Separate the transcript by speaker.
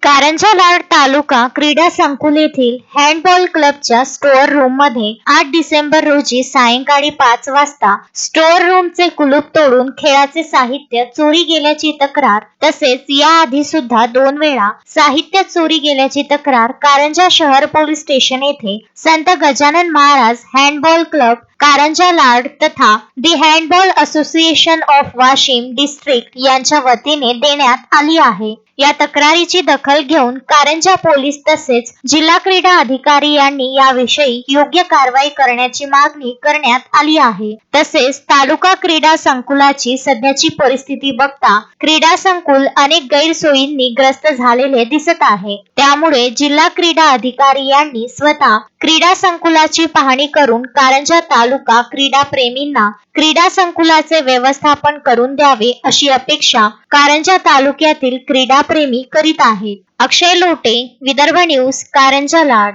Speaker 1: कारंजा लाड तालुका क्रीडा संकुल येथील हँडबॉल क्लबच्या स्टोअर रूम मध्ये 8 डिसेंबर रोजी सायंकाळी 5 वाजता स्टोअर रूमचे कुलूप तोडून खेळाचे साहित्य चोरी गेल्याची तक्रार तसेच याआधी सुद्धा 2 वेळा साहित्य चोरी गेल्याची तक्रार कारंजा शहर पोलीस स्टेशन येथे संत गजानन महाराज हँडबॉल क्लब कारंजा लाड तथा the handball association of Washim district यांच्या वतीने देण्यात आली आहे। या तक्रारीची दखल घेऊन कारंजा पोलीस तसेच जिल्हा क्रीडा अधिकारी यांनी याविषयी योग्य कारवाई करण्याची मागणी करण्यात आली आहे। तसेच तालुका क्रीडा संकुलाची सध्याची परिस्थिती बघता क्रीडा संकुल अनेक गैरसोयींनी ग्रस्त झालेले दिसत आहे। त्यामुळे जिल्हा क्रीडा अधिकारी यांनी स्वतः क्रीडा संकुलाची पाहणी करून कारंजा तालुका क्रीडा प्रेमींना क्रीडा संकुलाचे व्यवस्थापन करून द्यावे अशी अपेक्षा कारंजा तालुक्यातील क्रीडा प्रेमी करीत आहेत। अक्षय लोटे, विदर्भ न्यूज, कारंजा लाड।